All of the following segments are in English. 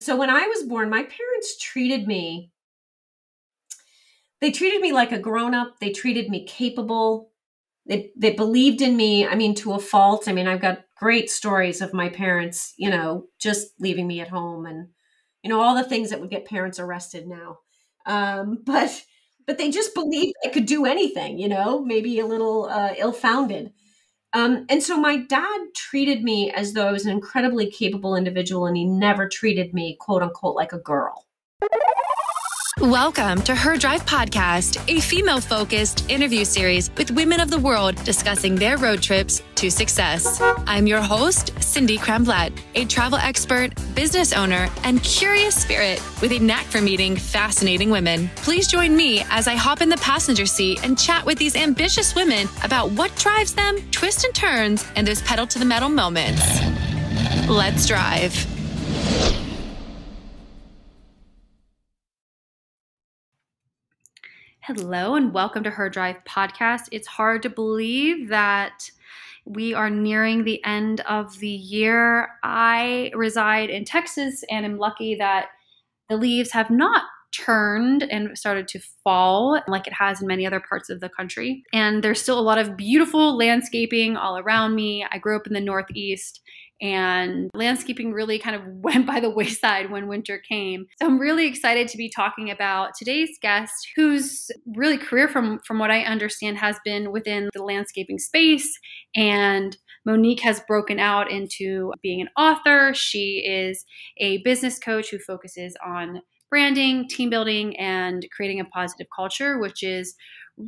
So when I was born, my parents they treated me like a grown-up. They treated me capable. They believed in me. I mean, to a fault. I mean, I've got great stories of my parents, just leaving me at home and, all the things that would get parents arrested now. But they just believed I could do anything, maybe a little ill-founded. And so my dad treated me as though I was an incredibly capable individual, and he never treated me, quote unquote, like a girl. Welcome to Her Drive Podcast, a female-focused interview series with women of the world discussing their road trips to success. I'm your host, Cindy Kremblatt, a travel expert, business owner, and curious spirit with a knack for meeting fascinating women. Please join me as I hop in the passenger seat and chat with these ambitious women about what drives them, twists and turns, and those pedal to the metal moments. Let's drive. Hello and welcome to Her Drive Podcast. It's hard to believe that we are nearing the end of the year. I reside in Texas and am lucky that the leaves have not turned and started to fall like it has in many other parts of the country. And there's still a lot of beautiful landscaping all around me. I grew up in the Northeast, and landscaping really kind of went by the wayside when winter came. So I'm really excited to be talking about today's guest, whose really career, from what I understand, has been within the landscaping space. And Monique has broken out into being an author. She is a business coach who focuses on branding, team building, and creating a positive culture, which is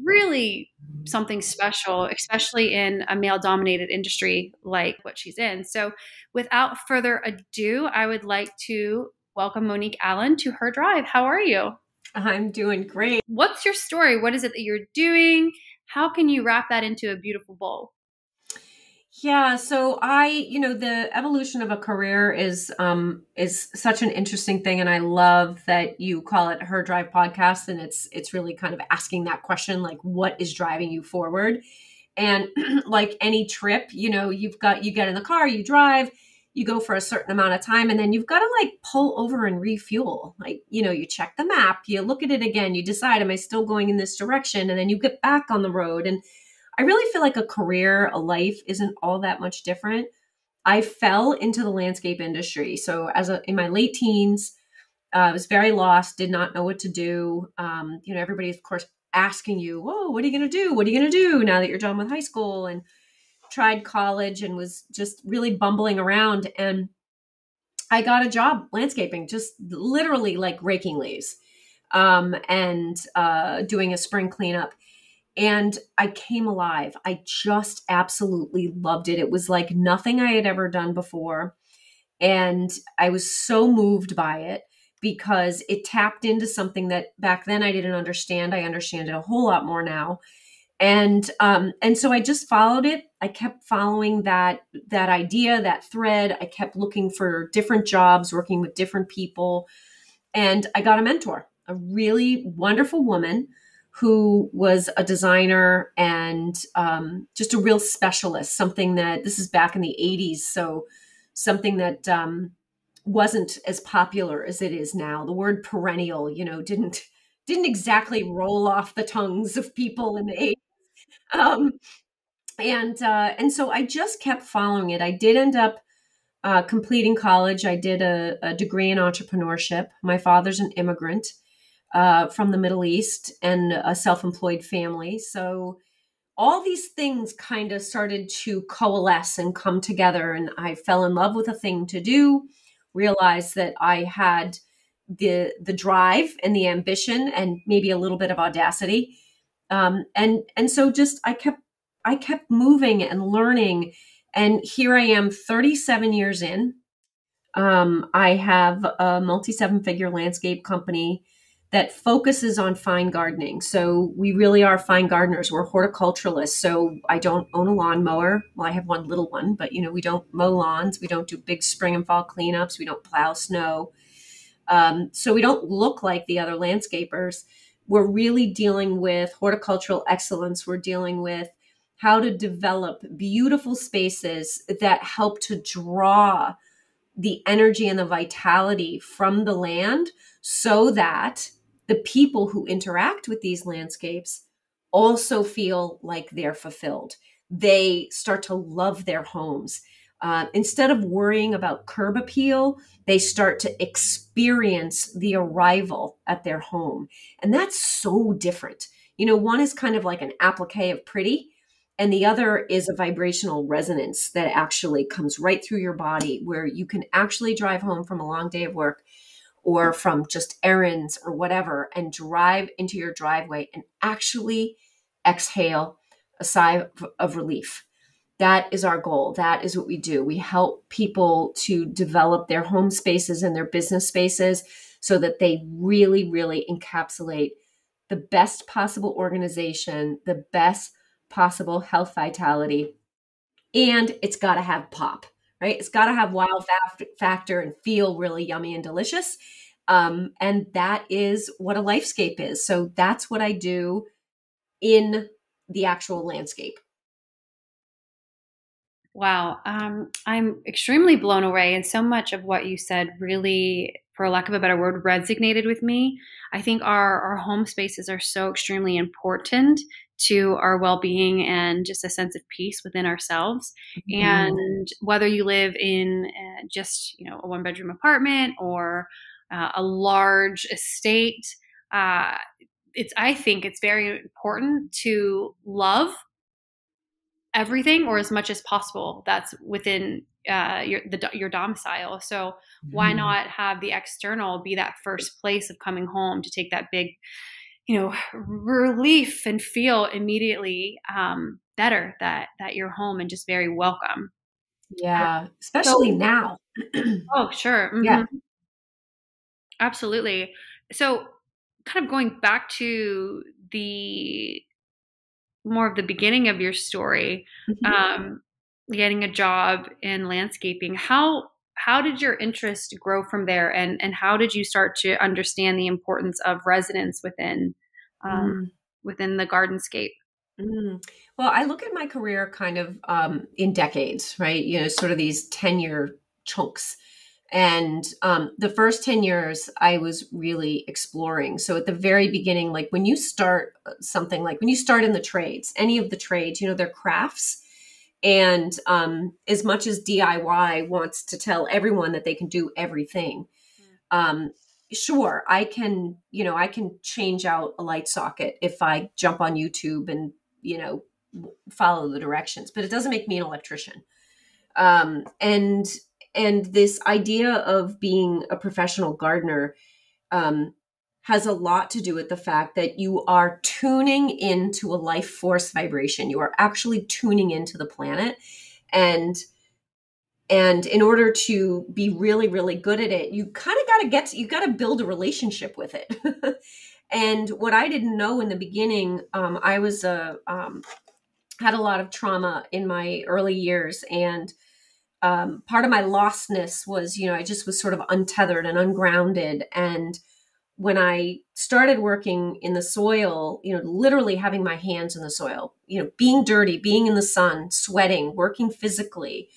really something special, especially in a male-dominated industry like what she's in. So without further ado, I would like to welcome Monique Allen to Her Drive. How are you? I'm doing great. What's your story? What is it that you're doing? How can you wrap that into a beautiful bowl? Yeah, so the evolution of a career is such an interesting thing, and I love that you call it Her Drive Podcast, and it's really kind of asking that question, like, what is driving you forward? And like any trip, you get in the car, you drive, you go for a certain amount of time, and then you've got to like pull over and refuel. Like, you check the map, you look at it again, you decide, am I still going in this direction? And then you get back on the road. And I really feel like a career, a life isn't all that much different. I fell into the landscape industry. So in my late teens, I was very lost, did not know what to do. Everybody, of course, asking you, whoa, what are you going to do? What are you going to do now that you're done with high school? And tried college and was just really bumbling around. And I got a job landscaping, just literally like raking leaves and doing a spring cleanup. And I came alive. I just absolutely loved it. It was like nothing I had ever done before. And I was so moved by it because it tapped into something that back then I didn't understand. I understand it a whole lot more now. And so I just followed it. I kept following that idea, that thread. I kept looking for different jobs, working with different people. And I got a mentor, a really wonderful woman who was a designer and just a real specialist, something that, this is back in the 80s, so something that wasn't as popular as it is now. The word perennial, didn't exactly roll off the tongues of people in the 80s. And so I just kept following it. I did end up completing college. I did a degree in entrepreneurship. My father's an immigrant from the Middle East and a self-employed family. So all these things kind of started to coalesce and come together. And I fell in love with a thing to do, realized that I had the drive and the ambition and maybe a little bit of audacity. And so just I kept moving and learning. And here I am 37 years in. I have a multi-7-figure landscape company that focuses on fine gardening. So we really are fine gardeners. We're horticulturalists. So I don't own a lawnmower. Well, I have one little one, but we don't mow lawns. We don't do big spring and fall cleanups. We don't plow snow. So we don't look like the other landscapers. We're really dealing with horticultural excellence. We're dealing with how to develop beautiful spaces that help to draw the energy and the vitality from the land so that the people who interact with these landscapes also feel like they're fulfilled. They start to love their homes. Instead of worrying about curb appeal, they start to experience the arrival at their home. And that's so different. One is kind of like an applique of pretty, and the other is a vibrational resonance that actually comes right through your body, where you can actually drive home from a long day of work or from just errands or whatever and drive into your driveway and actually exhale a sigh of relief. That is our goal. That is what we do. We help people to develop their home spaces and their business spaces so that they really, really encapsulate the best possible organization, the best possible health vitality, and it's got to have pop, right? It's got to have wow factor and feel really yummy and delicious. And that is what a lifescape is. So that's what I do in the actual landscape. Wow. I'm extremely blown away. And so much of what you said really, for lack of a better word, resonated with me. I think our home spaces are so extremely important to our well-being and just a sense of peace within ourselves. Mm-hmm. And whether you live in just, a one-bedroom apartment or a large estate, I think it's very important to love everything, or as much as possible, that's within your domicile. So why not have the external be that first place of coming home to take that big, relief and feel immediately better that you're home and just very welcome. Yeah, especially now. Oh, sure. Mm-hmm. Yeah. Absolutely. So kind of going back to the more of the beginning of your story, getting a job in landscaping, how did your interest grow from there, and how did you start to understand the importance of resonance within the gardenscape? Well, I look at my career kind of in decades, right? Sort of these 10-year chunks. And the first 10 years, I was really exploring. So at the very beginning, like when you start something, like when you start in the trades, any of the trades, they're crafts. And as much as DIY wants to tell everyone that they can do everything, sure, I can change out a light socket if I jump on YouTube and, follow the directions, but it doesn't make me an electrician. And this idea of being a professional gardener has a lot to do with the fact that you are tuning into a life force vibration. You are actually tuning into the planet. And in order to be really, really good at it, you kind of you got to build a relationship with it. And what I didn't know in the beginning, I was had a lot of trauma in my early years, and part of my lostness was, I just was sort of untethered and ungrounded. And when I started working in the soil, literally having my hands in the soil, being dirty, being in the sun, sweating, working physically,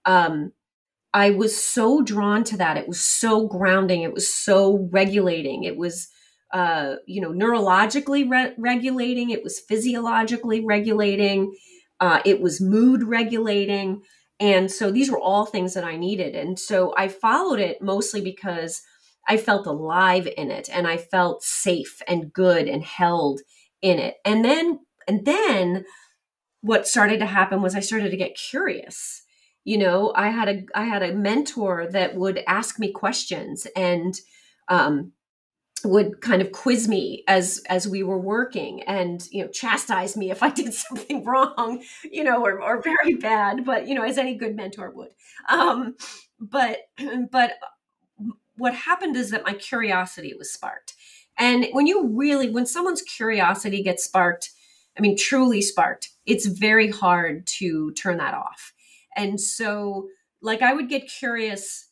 I was so drawn to that. It was so grounding. It was so regulating. It was, neurologically regulating. It was physiologically regulating. It was mood regulating. And so these were all things that I needed. And so I followed it mostly because I felt alive in it, and I felt safe and good and held in it. And then what started to happen was I started to get curious. I had a mentor that would ask me questions and would kind of quiz me as we were working, and chastise me if I did something wrong, or very bad, but as any good mentor would. But what happened is that my curiosity was sparked. And when someone's curiosity gets sparked, truly sparked, it's very hard to turn that off. And so, like, I would get curious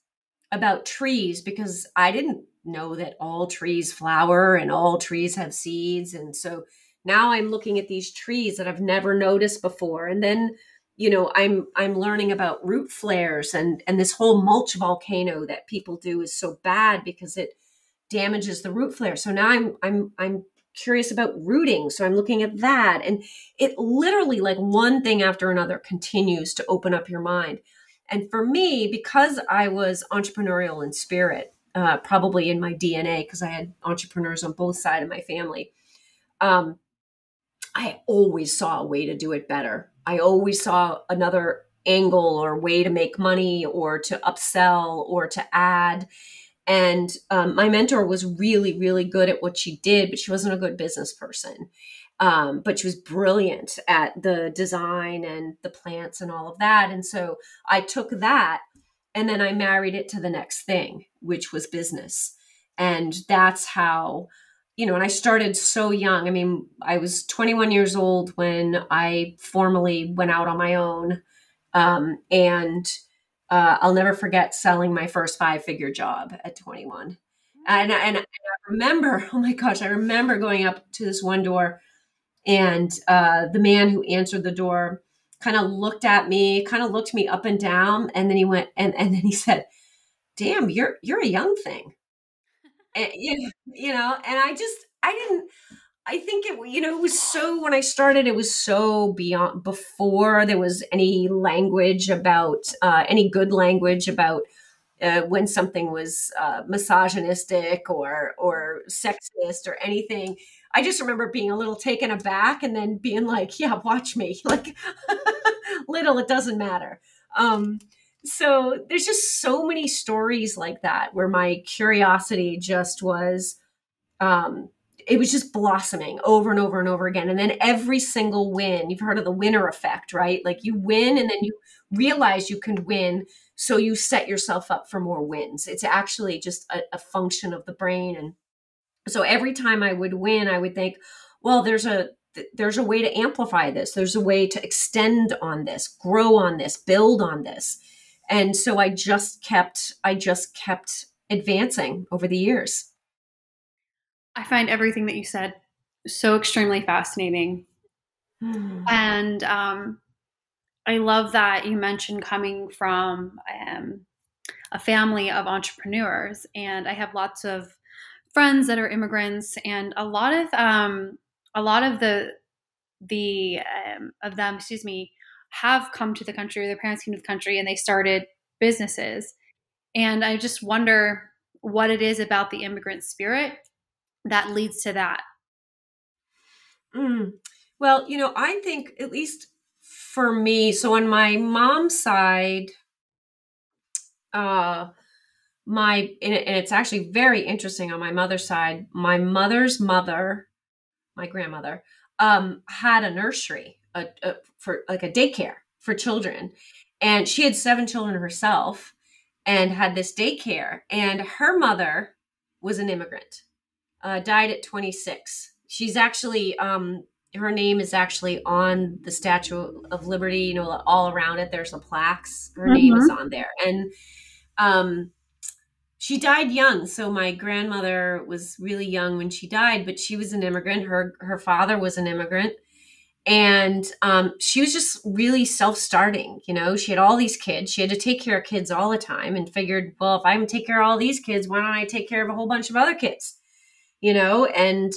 about trees because I didn't know that all trees flower and all trees have seeds. And so now I'm looking at these trees that I've never noticed before. And then I'm learning about root flares, and this whole mulch volcano that people do is so bad because it damages the root flare. So now I'm curious about rooting. So I'm looking at that, and it literally, like, one thing after another continues to open up your mind. And for me, because I was entrepreneurial in spirit, probably in my DNA, because I had entrepreneurs on both sides of my family, um, I always saw a way to do it better. I always saw another angle or way to make money or to upsell or to add. And my mentor was really, really good at what she did, but she wasn't a good business person. But she was brilliant at the design and the plants and all of that. And so I took that and then I married it to the next thing, which was business. And that's how, and I started so young. I mean, I was 21 years old when I formally went out on my own. And I'll never forget selling my first 5-figure job at 21. And I remember, oh my gosh, I remember going up to this one door, and the man who answered the door kind of looked at me, kind of looked me up and down. And then he went, and then he said, "Damn, you're a young thing." And, and I think it was so, when I started, it was so beyond, before there was any language about, any good language about when something was misogynistic or sexist or anything. I just remember being a little taken aback and then being like, yeah, watch me. Like, little, it doesn't matter. So there's just so many stories like that where my curiosity just was, it was just blossoming over and over and over again. And then every single win, you've heard of the winner effect, right? Like, you win and then you realize you can win. So you set yourself up for more wins. It's actually just a function of the brain. And so every time I would win, I would think, well, there's a way to amplify this. There's a way to extend on this, grow on this, build on this. And so I just kept advancing over the years. I find everything that you said so extremely fascinating. And I love that you mentioned coming from a family of entrepreneurs. And I have lots of friends that are immigrants, and a lot of them, have come to the country, or their parents came to the country and they started businesses. And I just wonder what it is about the immigrant spirit that leads to that. Well, I think, at least for me, so on my mom's side, and it's actually very interesting on my mother's side, my mother's mother, my grandmother, had a nursery, for like a daycare for children. And she had 7 children herself and had this daycare. And her mother was an immigrant, died at 26. She's actually, her name is actually on the Statue of Liberty, all around it. There's the plaques. Her name is on there. And she died young. So my grandmother was really young when she died, but she was an immigrant. Her father was an immigrant. And she was just really self-starting. She had all these kids. She had to take care of kids all the time, and figured, well, if I'm going to take care of all these kids, why don't I take care of a whole bunch of other kids, and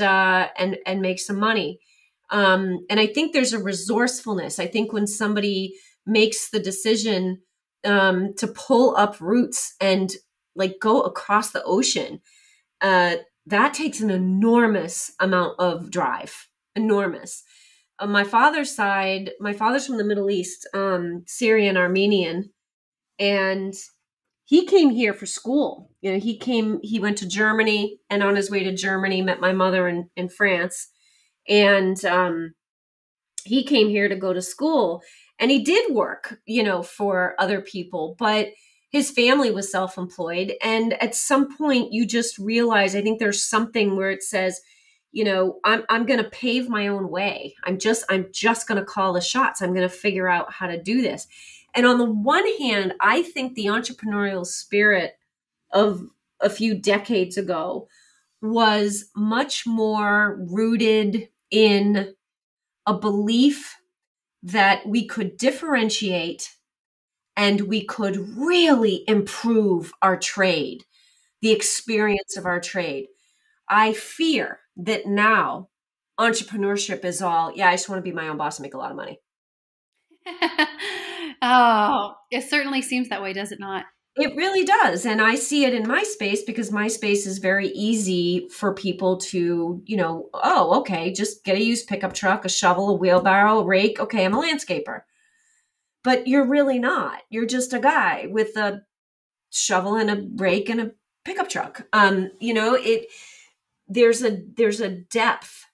make some money. And I think there's a resourcefulness. I think when somebody makes the decision to pull up roots and like go across the ocean, that takes an enormous amount of drive, enormous. On my father's side, my father's from the Middle East, Syrian, Armenian, and he came here for school. He went to Germany, and on his way to Germany, met my mother in France. And he came here to go to school, and he did work, for other people, but his family was self-employed. And at some point you just realize, I think there's something where it says, I'm going to pave my own way. I'm just going to call the shots. I'm going to figure out how to do this. And on the one hand, I think the entrepreneurial spirit of a few decades ago was much more rooted in a belief that we could differentiate and we could really improve our trade, the experience of our trade. I fear that now entrepreneurship is all, yeah, I just want to be my own boss and make a lot of money. Oh, it certainly seems that way, does it not? It really does. And I see it in my space because my space is very easy for people to, oh, okay, just get a used pickup truck, a shovel, a wheelbarrow, a rake. Okay, I'm a landscaper. But you're really not. You're just a guy with a shovel and a rake and a pickup truck. There's a depth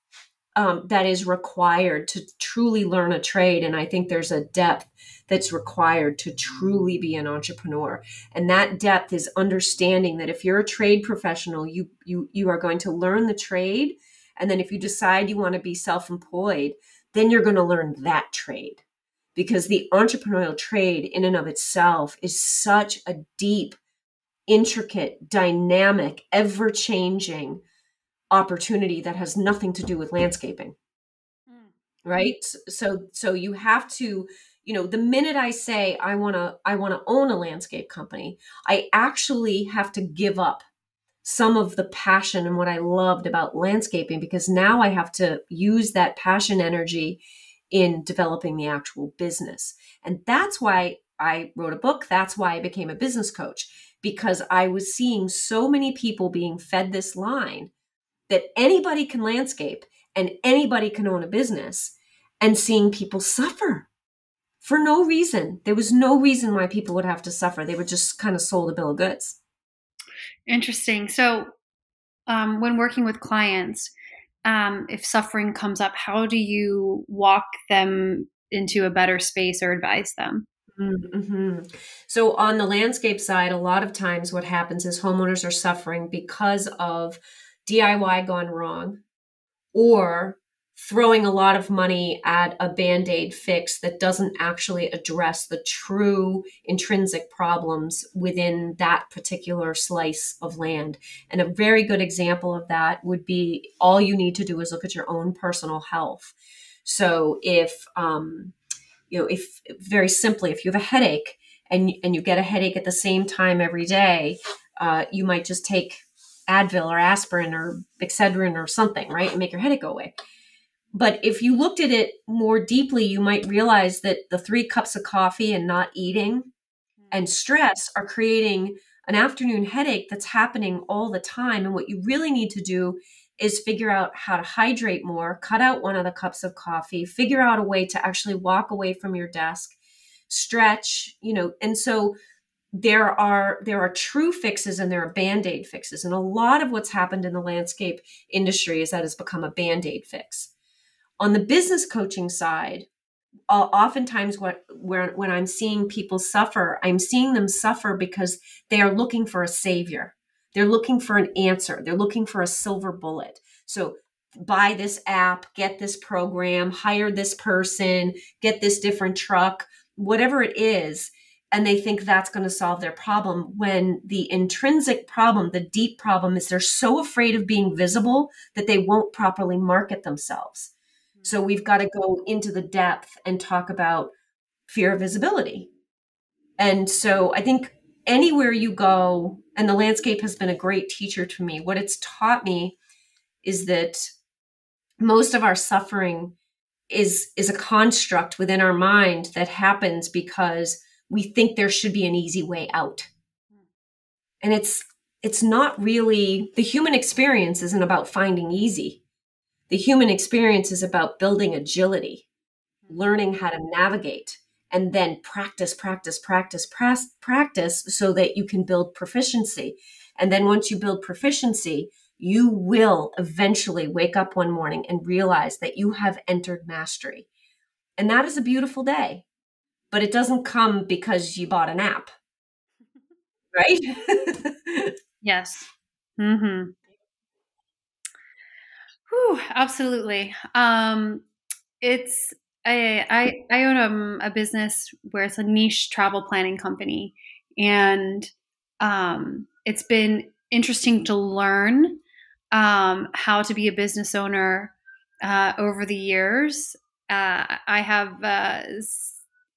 that is required to truly learn a trade. And I think there's a depth that's required to truly be an entrepreneur. And that depth is understanding that if you're a trade professional, you are going to learn the trade. And then if you decide you want to be self-employed, then you're going to learn that trade. Because the entrepreneurial trade in and of itself is such a deep, intricate, dynamic, ever-changing opportunity that has nothing to do with landscaping. Right? So you have to, the minute I say I want to own a landscape company, I actually have to give up some of the passion and what I loved about landscaping, because now I have to use that passion energy in developing the actual business. And that's why I wrote a book. That's why I became a business coach, because I was seeing so many people being fed this line that anybody can landscape and anybody can own a business, and seeing people suffer for no reason. There was no reason why people would have to suffer. They were just kind of sold a bill of goods. Interesting. So when working with clients, if suffering comes up, how do you walk them into a better space or advise them? Mm-hmm. So on the landscape side, a lot of times what happens is homeowners are suffering because of DIY gone wrong, or throwing a lot of money at a Band-Aid fix that doesn't actually address the true intrinsic problems within that particular slice of land. And a very good example of that would be, all you need to do is look at your own personal health. So if very simply, if you have a headache and you get a headache at the same time every day, you might just take Advil or aspirin or Excedrin or something, right? And make your headache go away. But if you looked at it more deeply, you might realize that the 3 cups of coffee and not eating and stress are creating an afternoon headache that's happening all the time. And what you really need to do is figure out how to hydrate more, cut out 1 of the cups of coffee, figure out a way to actually walk away from your desk, stretch, and so there are true fixes and there are Band-Aid fixes. And a lot of what's happened in the landscape industry is that it's become a Band-Aid fix. On the business coaching side, oftentimes when I'm seeing people suffer, I'm seeing them suffer because they are looking for a savior. They're looking for an answer. They're looking for a silver bullet. So buy this app, get this program, hire this person, get this different truck, whatever it is. And they think that's going to solve their problem, when the intrinsic problem, the deep problem, is they're so afraid of being visible that they won't properly market themselves. So we've got to go into the depth and talk about fear of visibility. And so I think anywhere you go, and the landscape has been a great teacher to me, what it's taught me is that most of our suffering is a construct within our mind that happens because we think there should be an easy way out. And it's not really, the human experience isn't about finding easy. The human experience is about building agility, learning how to navigate, and then practice so that you can build proficiency. And then once you build proficiency, you will eventually wake up one morning and realize that you have entered mastery. And that is a beautiful day, but it doesn't come because you bought an app, right? Yes. Mm-hmm. Whew, absolutely. It's I own a business where it's a niche travel planning company, and it's been interesting to learn how to be a business owner over the years. I have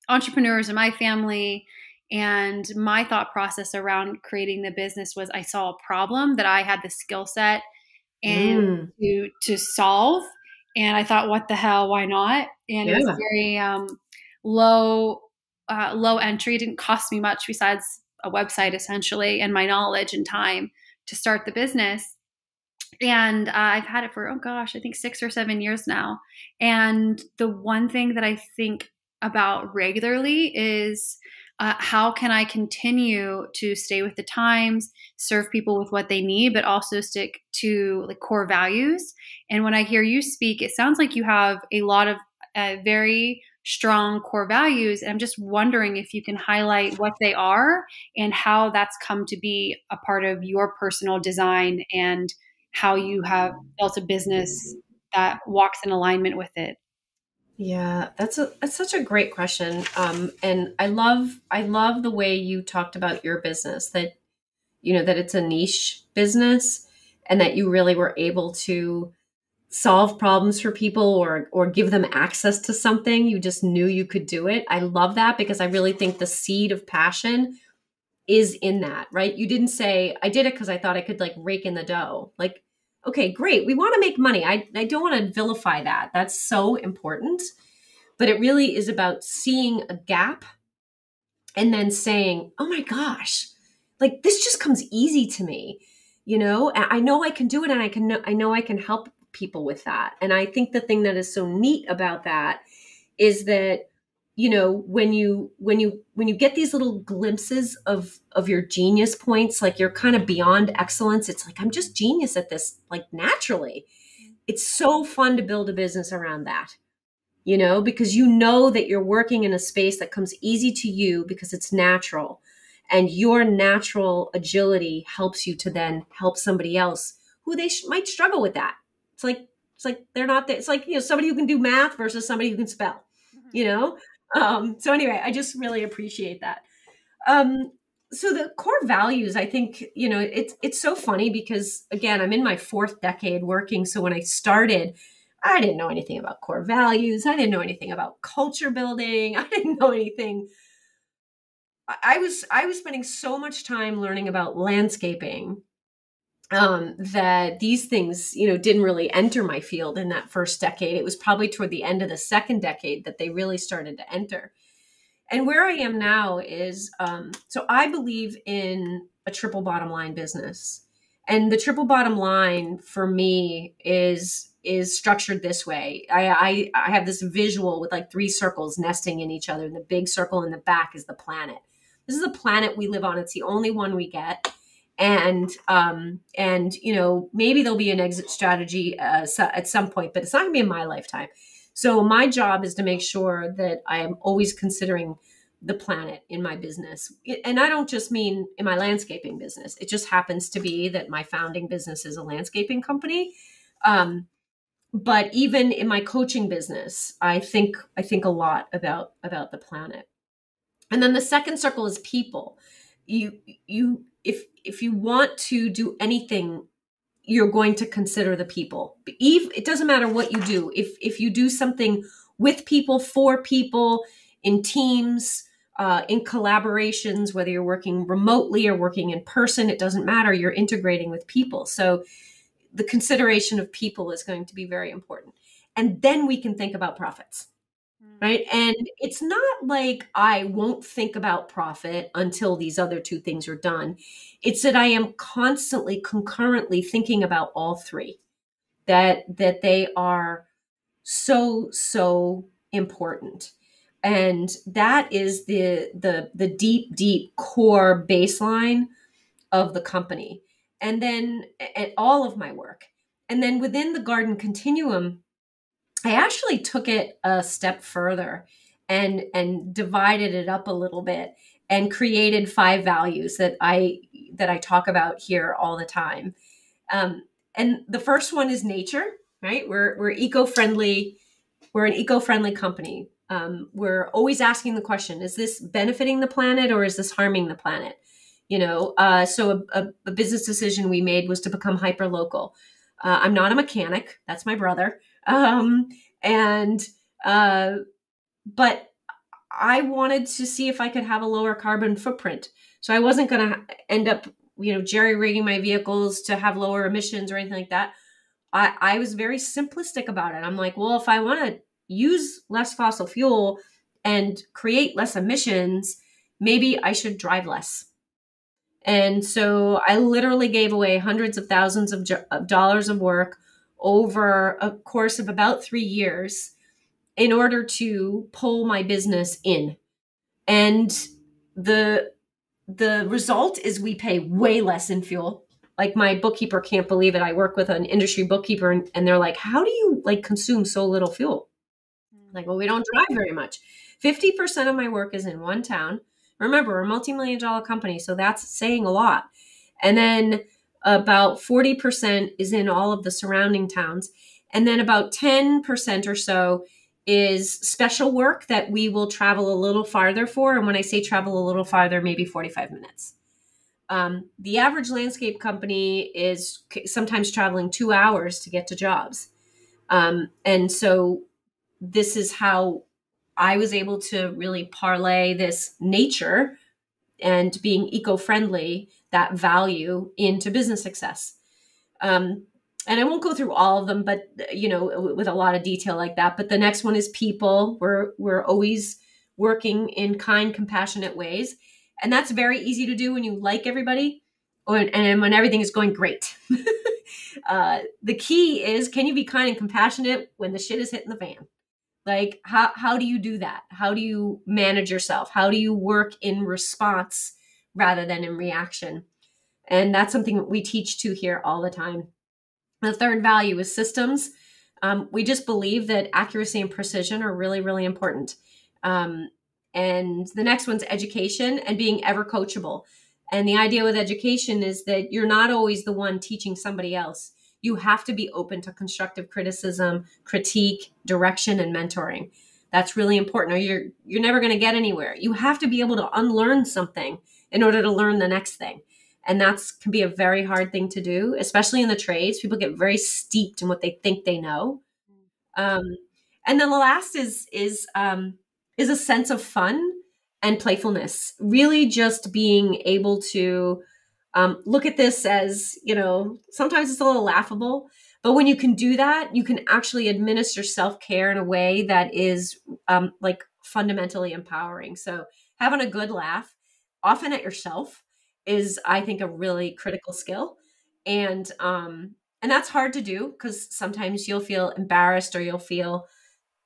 entrepreneurs in my family, and my thought process around creating the business was I saw a problem that I had the skill set and Mm, to solve, and I thought, what the hell, why not? And it was yeah. very low low entry. It didn't cost me much besides a website essentially and my knowledge and time to start the business. And I've had it for, oh gosh, I think 6 or 7 years now. And the one thing that I think about regularly is how can I continue to stay with the times, serve people with what they need, but also stick to like core values. And when I hear you speak, it sounds like you have a lot of very strong core values. And I'm just wondering if you can highlight what they are and how that's come to be a part of your personal design and how you have built a business that walks in alignment with it. Yeah, that's such a great question. And I love the way you talked about your business, that that it's a niche business and that you really were able to solve problems for people or give them access to something. You just knew you could do it. I love that because I really think the seed of passion is in that, right? You didn't say, I did it because I thought I could like rake in the dough. Like, okay, great. We want to make money. I don't want to vilify that. That's so important. But it really is about seeing a gap and then saying, oh my gosh, like this just comes easy to me. I know I can do it, and I know I can help people with that. And I think the thing that is so neat about that is that when you get these little glimpses of your genius points, like you're kind of beyond excellence, it's like I'm just genius at this, like naturally. It's so fun to build a business around that, because that you're working in a space that comes easy to you because it's natural, and your natural agility helps you to then help somebody else who might struggle with that. It's like they're not there. It's like, somebody who can do math versus somebody who can spell, you know? So anyway, I just really appreciate that. So the core values, I think, it's so funny because again, I'm in my fourth decade working. So when I started, I didn't know anything about core values. I didn't know anything about culture building. I didn't know anything. I was spending so much time learning about landscaping, that these things, didn't really enter my field in that first decade. It was probably toward the end of the second decade that they really started to enter. And where I am now is, so I believe in a triple bottom line business. And the triple bottom line for me is structured this way. I have this visual with like three circles nesting in each other, and the big circle in the back is the planet. This is the planet we live on. It's the only one we get. And maybe there'll be an exit strategy at some point, but it's not gonna be in my lifetime. So my job is to make sure that I am always considering the planet in my business. And I don't just mean in my landscaping business. It just happens to be that my founding business is a landscaping company. But even in my coaching business, I think a lot about the planet. And then the second circle is people. If you want to do anything, you're going to consider the people. It doesn't matter what you do. If you do something with people, for people, in teams, in collaborations, whether you're working remotely or working in person, it doesn't matter. You're integrating with people. So the consideration of people is going to be very important. And then we can think about profits. Right. And it's not like I won't think about profit until these other two things are done. It's that I am constantly, concurrently thinking about all three, that they are so, so important. And that is the deep, deep core baseline of the company. And then at all of my work. And then within the garden continuum, I actually took it a step further and divided it up a little bit and created 5 values that I talk about here all the time. And the first one is nature, right? We're eco-friendly. We're an eco-friendly company. We're always asking the question: is this benefiting the planet or is this harming the planet? So a business decision we made was to become hyper local. I'm not a mechanic. That's my brother. And Uh, but I wanted to see if I could have a lower carbon footprint. So I wasn't going to end up, jerry rigging my vehicles to have lower emissions or anything like that. I was very simplistic about it. I'm like, well, if I want to use less fossil fuel and create less emissions, maybe I should drive less. And so I literally gave away hundreds of thousands of dollars of work over a course of about 3 years in order to pull my business in. And the result is we pay way less in fuel. Like my bookkeeper can't believe it. I work with an industry bookkeeper and they're like, how do you consume so little fuel? Like, well, we don't drive very much. 50% of my work is in one town. Remember, we're a multi-million-dollar company, so that's saying a lot. And then about 40% is in all of the surrounding towns. And then about 10% or so is special work that we will travel a little farther for. And when I say travel a little farther, maybe 45 minutes. The average landscape company is sometimes traveling 2 hours to get to jobs. And so this is how I was able to really parlay this nature and being eco-friendly, that value, into business success. And I won't go through all of them, but with a lot of detail like that. But the next one is people. We're always working in kind, compassionate ways. And that's very easy to do when you like everybody and when everything is going great. The key is, can you be kind and compassionate when the shit is hitting the fan? Like, how do you do that? How do you manage yourself? How do you work in response rather than in reaction? And that's something that we teach to here all the time. The third value is systems. We just believe that accuracy and precision are really, really important. And the next one's education and being ever coachable. And the idea with education is that you're not always the one teaching somebody else. You have to be open to constructive criticism, critique, direction, and mentoring. That's really important, or you're never going to get anywhere. You have to be able to unlearn something in order to learn the next thing. And that's can be a very hard thing to do, especially in the trades. People get very steeped in what they think they know. And then the last is a sense of fun and playfulness. Really just being able to look at this as, sometimes it's a little laughable, but when you can do that, you can actually administer self-care in a way that is fundamentally empowering. So having a good laugh, often at yourself, is, I think, a really critical skill. And that's hard to do because sometimes you'll feel embarrassed or you'll feel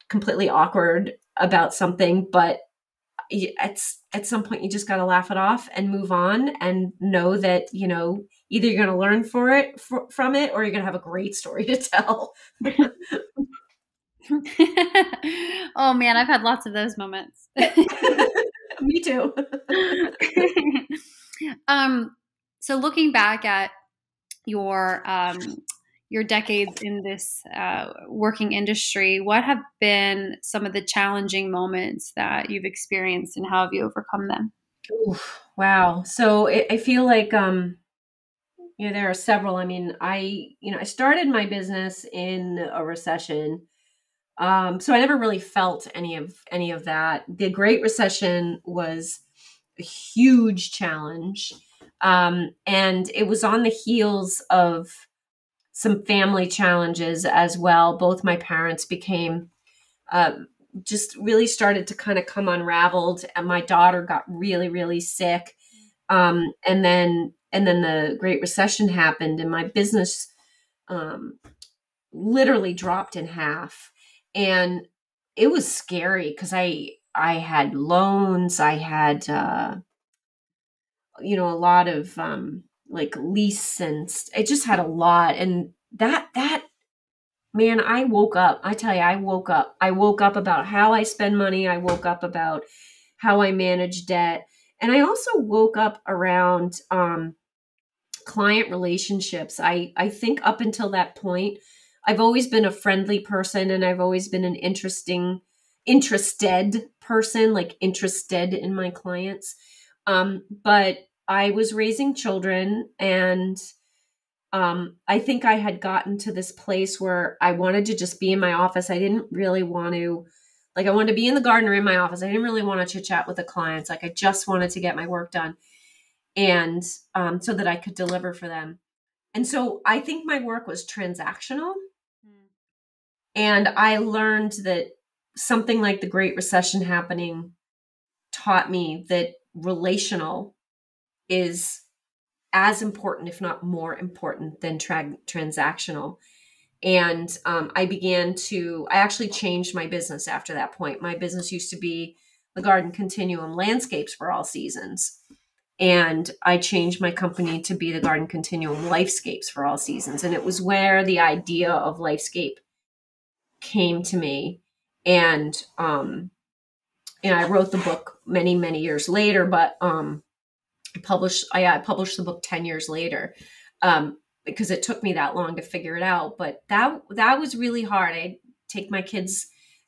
completely awkward about something, but at some point you just got to laugh it off and move on and know that, either you're going to learn from it or you're going to have a great story to tell. Oh man, I've had lots of those moments. Me too. So looking back at your decades in this working industry, what have been some of the challenging moments that you've experienced and how have you overcome them? Ooh, wow. So I feel like, there are several. I mean, I started my business in a recession. So I never really felt any of that. The Great Recession was a huge challenge. And it was on the heels of some family challenges as well. Both my parents became just really started to kind of come unraveled, and my daughter got really, really sick. And then the Great Recession happened, and my business literally dropped in half. And it was scary because I had loans, I had a lot of lease, and I just had a lot. And that man, I woke up. I tell you, I woke up. I woke up about how I spend money. I woke up about how I manage debt. And I also woke up around client relationships. I think up until that point, I've always been a friendly person, and I've always been an interested person, like interested in my clients. But I was raising children, and I think I had gotten to this place where I wanted to just be in my office. I didn't really want to Like I wanted to be in the garden or in my office. I didn't really want to chit chat with the clients. Like I just wanted to get my work done and so that I could deliver for them. And so I think my work was transactional. And I learned that something like the Great Recession happening taught me that relational is as important, if not more important than transactional. And I actually changed my business after that point. My business used to be the Garden Continuum Landscapes for All Seasons. And I changed my company to be the Garden Continuum Lifescapes for All Seasons. And it was where the idea of Lifescape came to me. And I wrote the book many, many years later, but I published the book 10 years later because it took me that long to figure it out. But that was really hard. I'd take my kids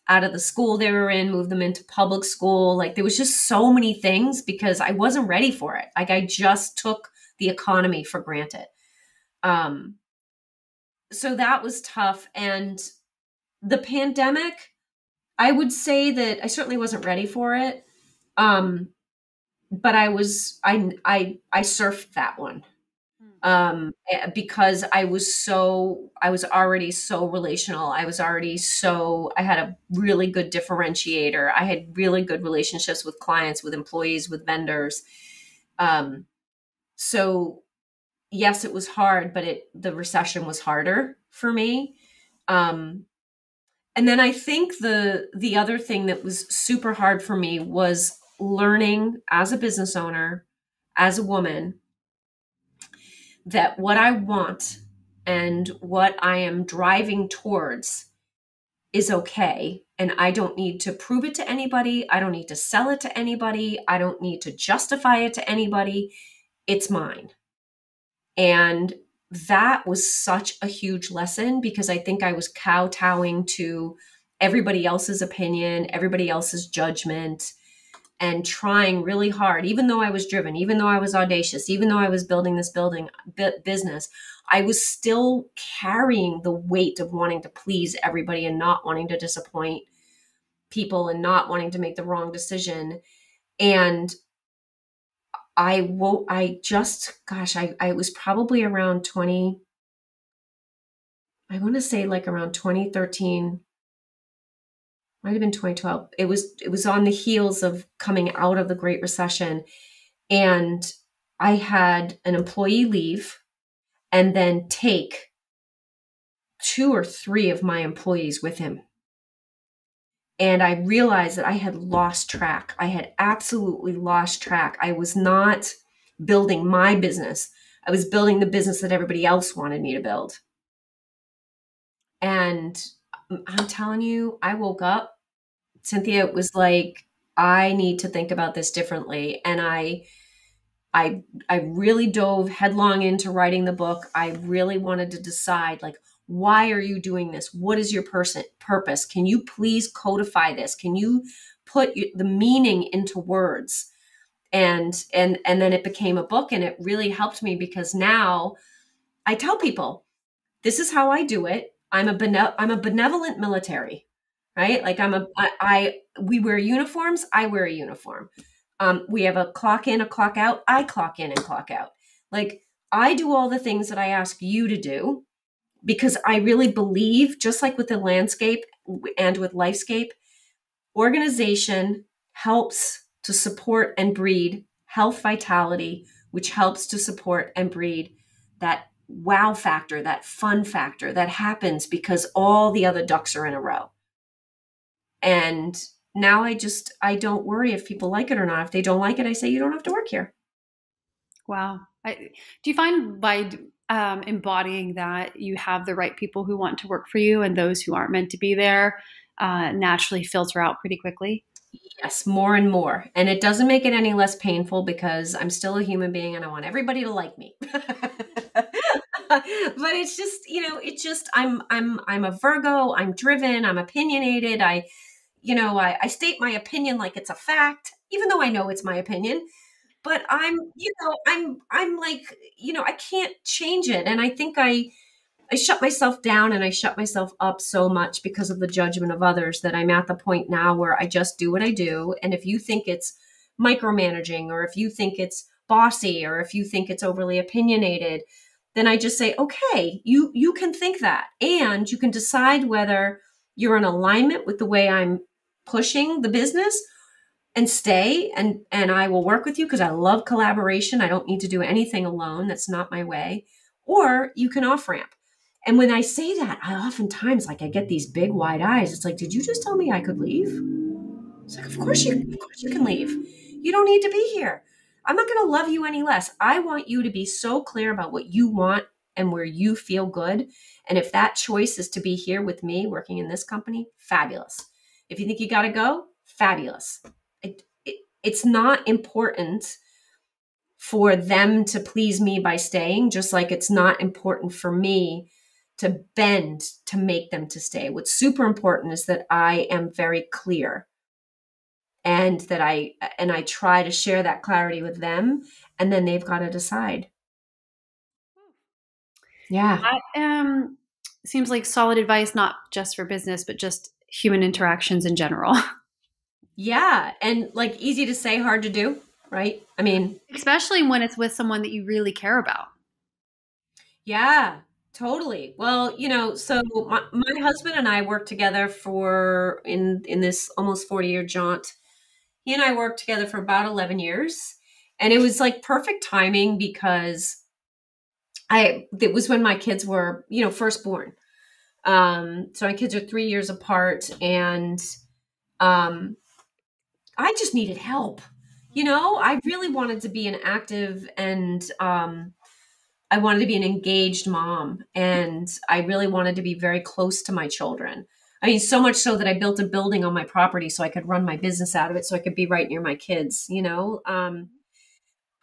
out of the school they were in, move them into public school. Like there was just so many things because I wasn't ready for it. Like I just took the economy for granted. So that was tough. And the pandemic, I would say that I certainly wasn't ready for it. But I surfed that one. Because I was already so relational. I had a really good differentiator. I had really good relationships with clients, with employees, with vendors. So yes, it was hard, but the recession was harder for me. And then I think the other thing that was super hard for me was learning as a business owner, as a woman, that what I want and what I am driving towards is okay. And I don't need to prove it to anybody. I don't need to sell it to anybody. I don't need to justify it to anybody. It's mine. And that was such a huge lesson because I think I was kowtowing to everybody else's opinion, everybody else's judgment, and trying really hard, even though I was driven, even though I was audacious, even though I was building this business, I was still carrying the weight of wanting to please everybody and not wanting to disappoint people and not wanting to make the wrong decision. And I was probably around 20, I want to say like around 2013, might have been 2012. It was on the heels of coming out of the Great Recession. And I had an employee leave and then take 2 or 3 of my employees with him. And I realized that I had lost track. I had absolutely lost track. I was not building my business. I was building the business that everybody else wanted me to build. And I'm telling you, I woke up, Cynthia, it was like, I need to think about this differently. And I really dove headlong into writing the book. I really wanted to decide, like, why are you doing this? What is your purpose? Can you please codify this? Can you put the meaning into words? And then it became a book, and it really helped me because now I tell people, this is how I do it. I'm a benevolent military, right? Like we wear uniforms. I wear a uniform. We have a clock in, a clock out. I clock in and clock out. Like I do all the things that I ask you to do because I really believe, just like with the landscape and with Lifescape, organization helps to support and breed health vitality, which helps to support and breed that wow factor, that fun factor that happens because all the other ducks are in a row. And now I don't worry if people like it or not. If they don't like it, I say, you don't have to work here. Wow. Do you find by embodying that you have the right people who want to work for you and those who aren't meant to be there naturally filter out pretty quickly? Yes, more and more. And it doesn't make it any less painful because I'm still a human being and I want everybody to like me. But it's just, I'm a Virgo, I'm driven, I'm opinionated. I state my opinion like it's a fact, even though I know it's my opinion, but I'm like, I can't change it. And I think I shut myself down and I shut myself up so much because of the judgment of others that I'm at the point now where I just do what I do. And if you think it's micromanaging, or if you think it's bossy, or if you think it's overly opinionated, then I just say, okay, you can think that, and you can decide whether you're in alignment with the way I'm pushing the business and stay, and I will work with you because I love collaboration. I don't need to do anything alone. That's not my way. Or you can off ramp. And when I say that, I oftentimes I get these big wide eyes. It's like, did you just tell me I could leave? It's like, of course you can leave. You don't need to be here. I'm not going to love you any less. I want you to be so clear about what you want and where you feel good. And if that choice is to be here with me working in this company, fabulous. If you think you got to go, fabulous. It's not important for them to please me by staying, just like it's not important for me to bend to make them to stay. What's super important is that I am very clear, and that I try to share that clarity with them, and then they've got to decide. Yeah. That seems like solid advice, not just for business, but just human interactions in general. Yeah. And like, easy to say, hard to do, right? I mean, especially when it's with someone that you really care about. Yeah, totally. Well, so my husband and I worked together for in this almost 40-year jaunt. He and I worked together for about 11 years. And it was like perfect timing because it was when my kids were, first born. So my kids are 3 years apart, and I just needed help. I really wanted to be an active and I wanted to be an engaged mom, and I really wanted to be very close to my children. I mean, so much so that I built a building on my property so I could run my business out of it, so I could be right near my kids,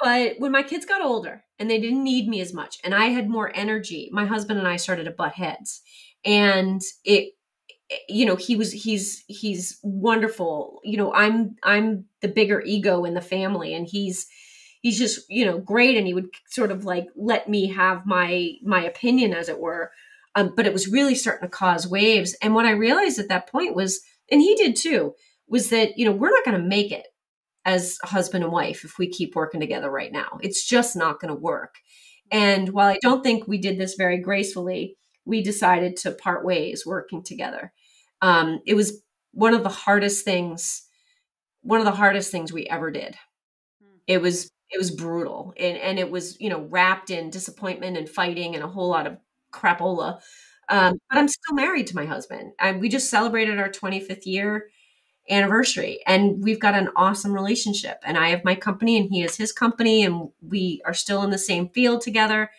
But when my kids got older and they didn't need me as much and I had more energy, my husband and I started to butt heads. And he's wonderful. I'm the bigger ego in the family, and he's just, great. And he would sort of like let me have my opinion, as it were. But it was really starting to cause waves. And what I realized at that point was, and he did too, was that, we're not going to make it as husband and wife if we keep working together right now. It's just not going to work. And while I don't think we did this very gracefully, we decided to part ways working together. It was one of the hardest things we ever did. It was brutal. And it was, wrapped in disappointment and fighting and a whole lot of crapola. But I'm still married to my husband. And we just celebrated our 25th year anniversary, and we've got an awesome relationship. And I have my company and he has his company, and we are still in the same field together.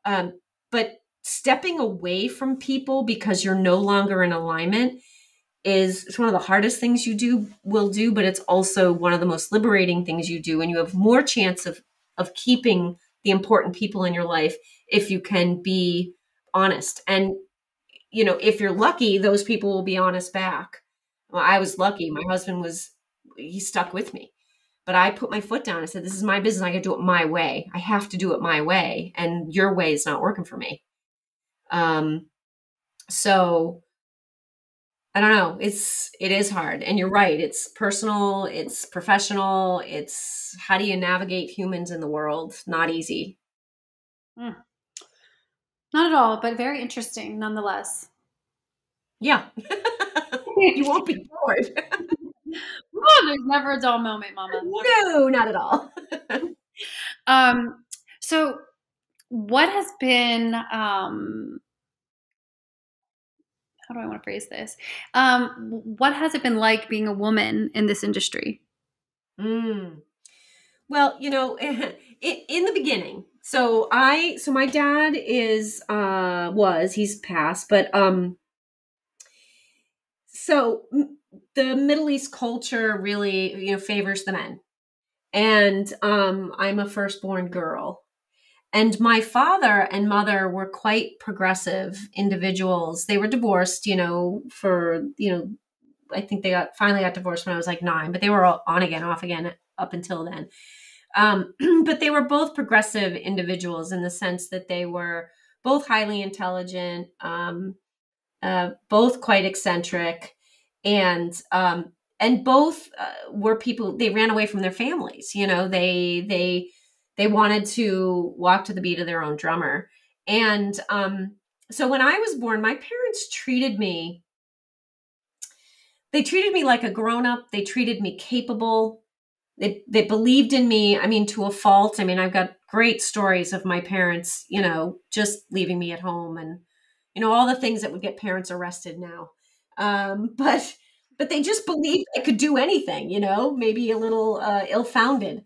But stepping away from people because you're no longer in alignment it's one of the hardest things will do, but it's also one of the most liberating things you do. And you have more chance of keeping the important people in your life if you can be honest. And, if you're lucky, those people will be honest back. Well, I was lucky. My husband he stuck with me, but I put my foot down and said, this is my business. I can do it my way. I have to do it my way. And your way is not working for me. So I don't know. It is hard. And you're right. It's personal. It's professional. It's how do you navigate humans in the world? Not easy. Not at all, but very interesting nonetheless. Yeah. You won't be bored. Oh, there's never a dull moment, Mama. No, not at all. So what has been, how do I want to phrase this? What has it been like being a woman in this industry? Well, in the beginning, so my dad he's passed, but, so the Middle East culture really, favors the men. And I'm a firstborn girl. And my father and mother were quite progressive individuals. They were divorced, for, I think they finally got divorced when I was like 9, but they were all on again, off again up until then. But they were both progressive individuals in the sense that they were both highly intelligent, both quite eccentric, and both were people. They ran away from their families. They wanted to walk to the beat of their own drummer. And so when I was born, my parents treated me. They treated me like a grown up. They treated me capable. They believed in me. I mean, to a fault. I mean, I've got great stories of my parents, just leaving me at home, and all the things that would get parents arrested now. But they just believed I could do anything. Maybe a little ill-founded.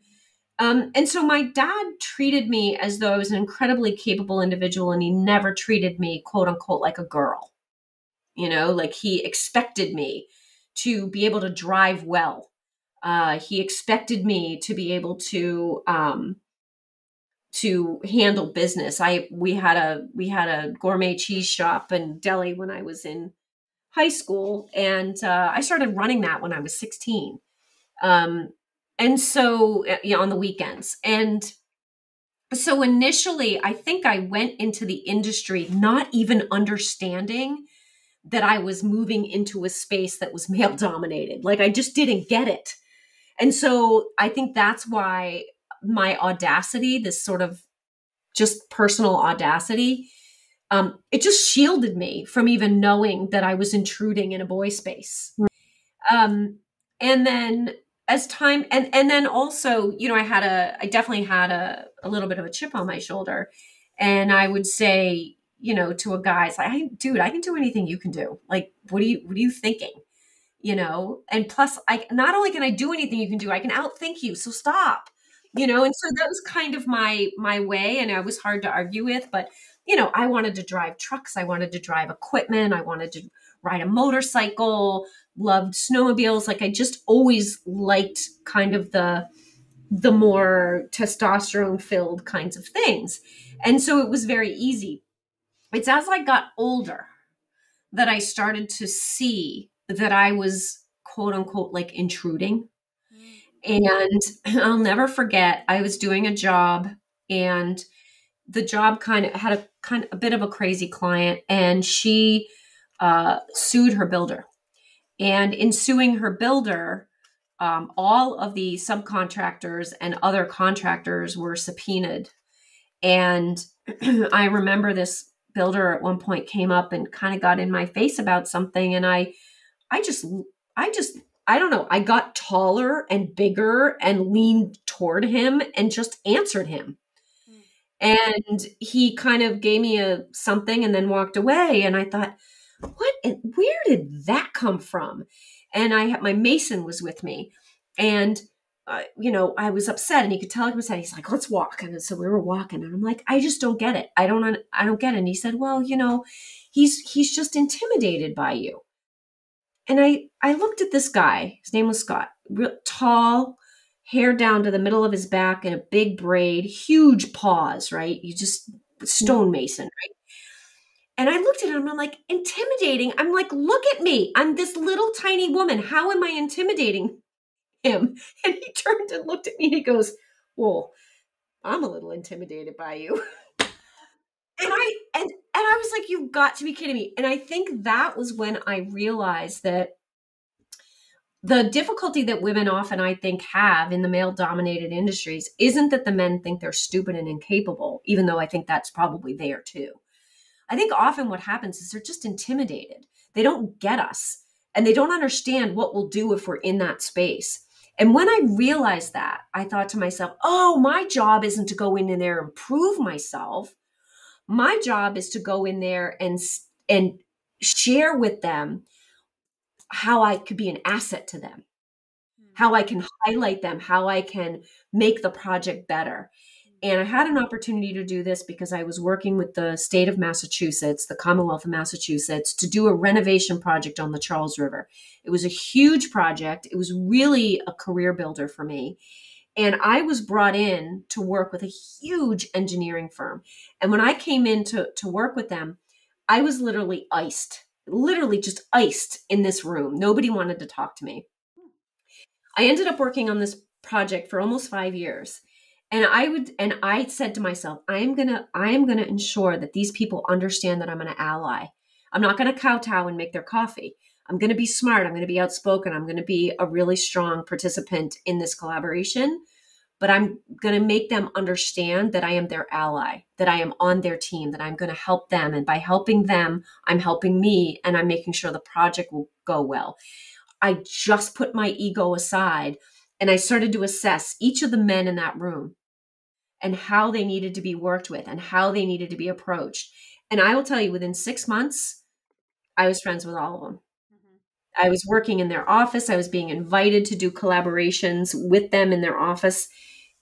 And so my dad treated me as though I was an incredibly capable individual, and he never treated me, quote unquote, like a girl. Like he expected me to be able to drive well. He expected me to be able to handle business. We had a gourmet cheese shop and deli when I was in high school, and I started running that when I was 16. And so, on the weekends. And so initially, I think I went into the industry not even understanding that I was moving into a space that was male dominated. Like I just didn't get it. And so I think that's why my audacity, this sort of just personal audacity, it just shielded me from even knowing that I was intruding in a boy space. And then as time, and then also, I definitely had a little bit of a chip on my shoulder. And I would say, to a guy, it's like, dude, I can do anything you can do. Like, what are you thinking? And plus not only can I do anything you can do, I can outthink you. So stop, and so that was kind of my way. And I was hard to argue with, but, I wanted to drive trucks. I wanted to drive equipment. I wanted to ride a motorcycle, loved snowmobiles. Like I just always liked kind of the more testosterone filled kinds of things. And so it was very easy. It's as I got older that I started to that I was, quote unquote, like intruding. And I'll never forget, I was doing a job, and the job kind of had a bit of a crazy client, and she sued her builder. And in suing her builder, all of the subcontractors and other contractors were subpoenaed. And I remember this builder at one point came up and kind of got in my face about something. And I don't know, I got taller and bigger and leaned toward him and just answered him. And he kind of gave me something and then walked away. And I thought, where did that come from? And my mason was with me, and I was upset, and he could tell I was upset. He's like, let's walk. And so we were walking, and I'm like, I just don't get it. I don't get it. And he said, well, he's just intimidated by you. And I looked at this guy. His name was Scott, real tall, hair down to the middle of his back in a big braid, huge paws, right? You just stonemason, right? And I looked at him and I'm like, intimidating. I'm like, look at me. I'm this little tiny woman. How am I intimidating him? And he turned and looked at me and he goes, well, I'm a little intimidated by you. And I was like, you've got to be kidding me. And I think that was when I realized that the difficulty that women often, I think, have in the male-dominated industries isn't that the men think they're stupid and incapable, even though I think that's probably there too. I think often what happens is they're just intimidated. They don't get us, and they don't understand what we'll do if we're in that space. And when I realized that, I thought to myself, oh, my job isn't to go in there and prove myself. My job is to go in there and share with them how I could be an asset to them, how I can highlight them, how I can make the project better. And I had an opportunity to do this because I was working with the state of Massachusetts, the Commonwealth of Massachusetts, to do a renovation project on the Charles River. It was a huge project. It was really a career builder for me. And I was brought in to work with a huge engineering firm. And when I came in to work with them, I was literally just iced in this room. Nobody wanted to talk to me. I ended up working on this project for almost 5 years. And I said to myself, I am going to ensure that these people understand that I'm an ally. I'm not going to kowtow and make their coffee. I'm going to be smart. I'm going to be outspoken. I'm going to be a really strong participant in this collaboration, but I'm going to make them understand that I am their ally, that I am on their team, that I'm going to help them. And by helping them, I'm helping me, and I'm making sure the project will go well. I just put my ego aside and I started to assess each of the men in that room and how they needed to be worked with and how they needed to be approached. And I will tell you, within 6 months, I was friends with all of them. I was working in their office. I was being invited to do collaborations with them in their office.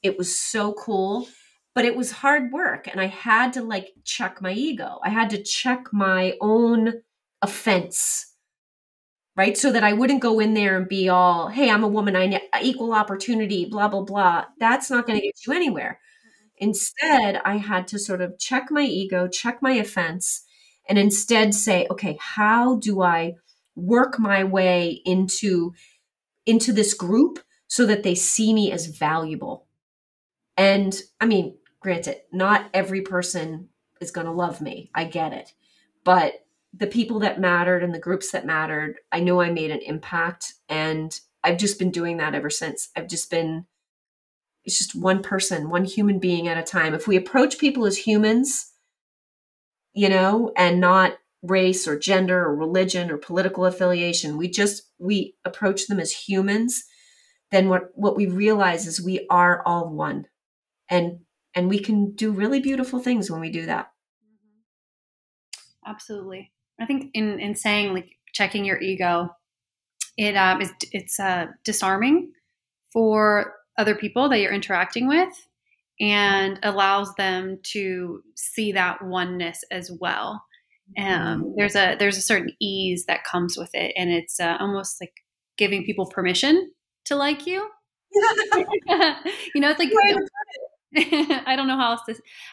It was so cool, but it was hard work. And I had to like check my ego. I had to check my own offense, right? So that I wouldn't go in there and be all, hey, I'm a woman, I need equal opportunity, blah, blah, blah. That's not going to get you anywhere. Instead, I had to sort of check my ego, check my offense, and instead say, okay, how do I work my way into this group so that they see me as valuable? And I mean, granted, not every person is going to love me. I get it. But the people that mattered and the groups that mattered, I knew I made an impact. And I've just been doing that ever since. It's just one person, one human being at a time. If we approach people as humans, and not race or gender or religion or political affiliation, we approach them as humans, then what we realize is we are all one. And we can do really beautiful things when we do that. Absolutely. I think in saying like checking your ego, it's disarming for other people that you're interacting with, and allows them to see that oneness as well. There's a certain ease that comes with it, and it's almost like giving people permission to like you. It's like I don't know how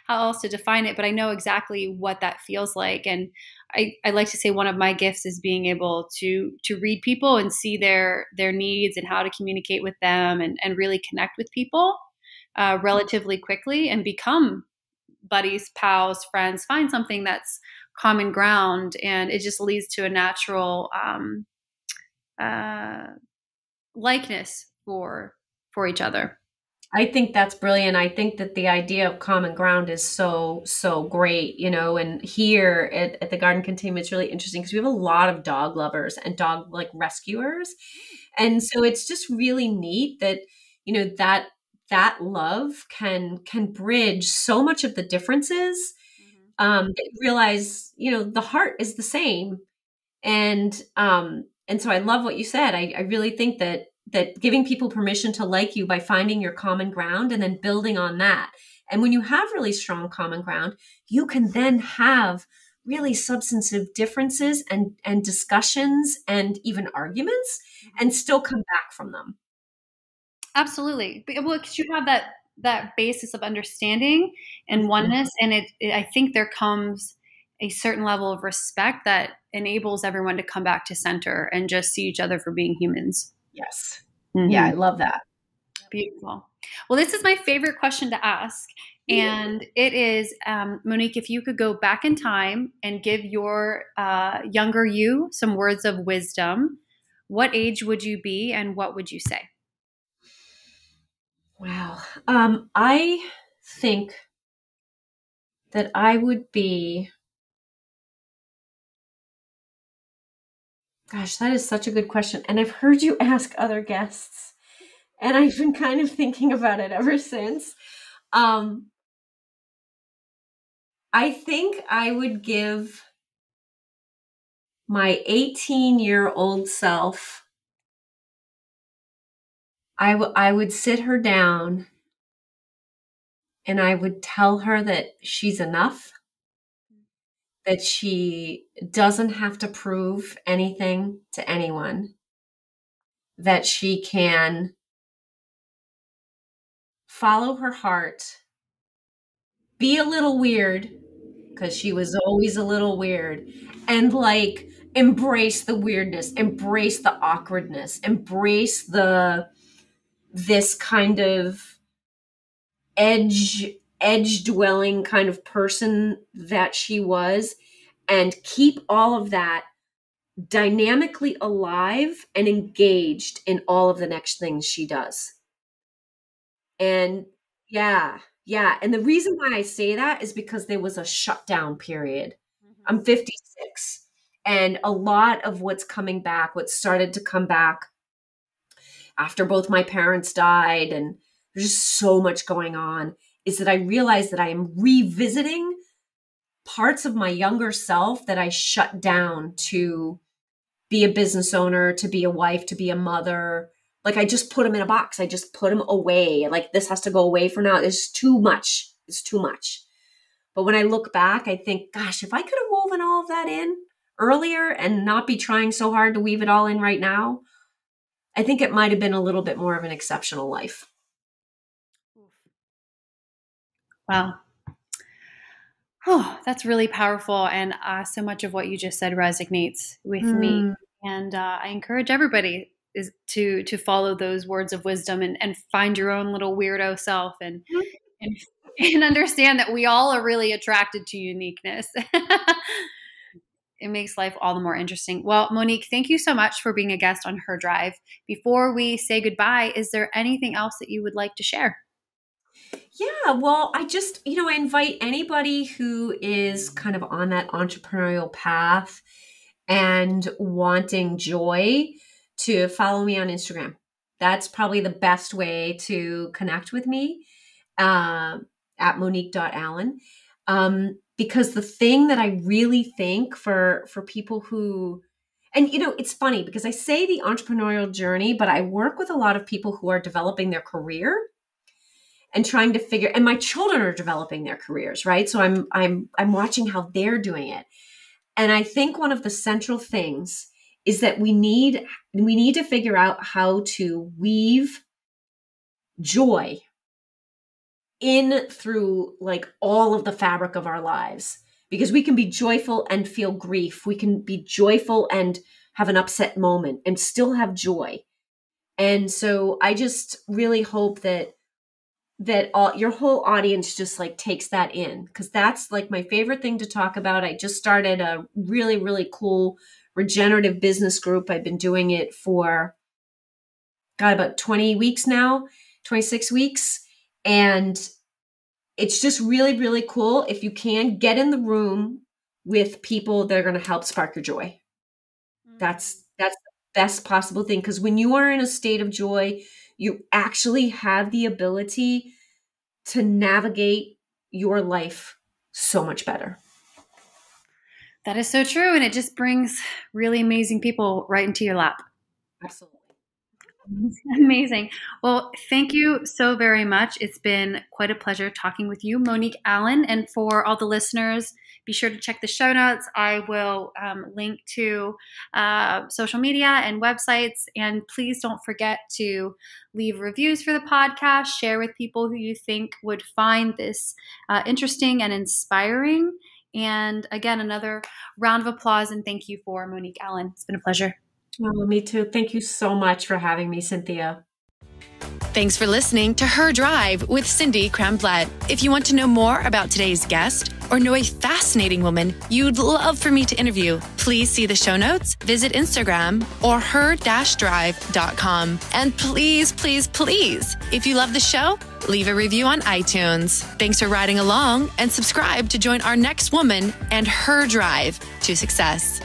else to define it, but I know exactly what that feels like. And I like to say one of my gifts is being able to read people and see their needs and how to communicate with them and really connect with people relatively quickly and become buddies, pals, friends, find something that's common ground. And it just leads to a natural likeness for each other. I think that's brilliant. I think that the idea of common ground is so, so great, and here at the Garden Containment, it's really interesting because we have a lot of dog lovers and dog like rescuers. And so it's just really neat that, that love can bridge so much of the differences. That you realize, the heart is the same. And so I love what you said. I really think that giving people permission to like you by finding your common ground and then building on that. And when you have really strong common ground, you can then have really substantive differences and discussions and even arguments and still come back from them. Absolutely. Well, because you have that basis of understanding and oneness. And I think there comes a certain level of respect that enables everyone to come back to center and just see each other for being humans. Yes. Mm-hmm. Yeah, I love that. Beautiful. Well, this is my favorite question to ask. And it is, Monique, if you could go back in time and give your younger you some words of wisdom, what age would you be and what would you say? Wow. I think that I would be, gosh, that is such a good question. And I've heard you ask other guests, and I've been kind of thinking about it ever since. I think I would give my 18-year-old self, I would sit her down and I would tell her that she's enough, that she doesn't have to prove anything to anyone, that she can follow her heart, be a little weird, because she was always a little weird, and like embrace the weirdness, embrace the awkwardness, embrace this kind of edge dwelling kind of person that she was, and keep all of that dynamically alive and engaged in all of the next things she does. And yeah. And the reason why I say that is because there was a shutdown period. I'm 56, and a lot of what's coming back, what started to come back after both my parents died, and there's just so much going on, is that I realized that I am revisiting parts of my younger self that I shut down to be a business owner, to be a wife, to be a mother. Like, I just put them in a box. I just put them away. Like, this has to go away for now. It's too much. It's too much. But when I look back, I think, gosh, if I could have woven all of that in earlier and not be trying so hard to weave it all in right now, I think it might have been a little bit more of an exceptional life. Wow. Oh, that's really powerful. And so much of what you just said resonates with me. And I encourage everybody to follow those words of wisdom and find your own little weirdo self and understand that we all are really attracted to uniqueness. It makes life all the more interesting. Well, Monique, thank you so much for being a guest on Her Drive. Before we say goodbye, is there anything else that you would like to share? Yeah, well, I just, I invite anybody who is kind of on that entrepreneurial path and wanting joy to follow me on Instagram. That's probably the best way to connect with me, at monique.allen. Because the thing that I really think for people who, and it's funny because I say the entrepreneurial journey, but I work with a lot of people who are developing their career and trying to figure, and my children are developing their careers, right? So I'm watching how they're doing it. And I think one of the central things is that we need to figure out how to weave joy in through like all of the fabric of our lives, because we can be joyful and feel grief. We can be joyful and have an upset moment and still have joy. And so I just really hope that all your whole audience just like takes that in, because that's like my favorite thing to talk about. I just started a really, really cool regenerative business group. I've been doing it for about 20 weeks now, 26 weeks. And it's just really, really cool. If you can, get in the room with people that are going to help spark your joy. That's the best possible thing. Because when you are in a state of joy, you actually have the ability to navigate your life so much better. That is so true. And it just brings really amazing people right into your lap. Absolutely. Amazing. Well, thank you so very much. It's been quite a pleasure talking with you, Monique Allen. And for all the listeners, be sure to check the show notes. I will link to social media and websites. And please don't forget to leave reviews for the podcast, share with people who you think would find this interesting and inspiring. And again, another round of applause and thank you for Monique Allen. It's been a pleasure. Oh, me too. Thank you so much for having me, Cynthia. Thanks for listening to Her Drive with Cindy Kramblet. If you want to know more about today's guest or know a fascinating woman you'd love for me to interview, please see the show notes, visit Instagram or her-drive.com. And please, please, please, if you love the show, leave a review on iTunes. Thanks for riding along and subscribe to join our next woman and her drive to success.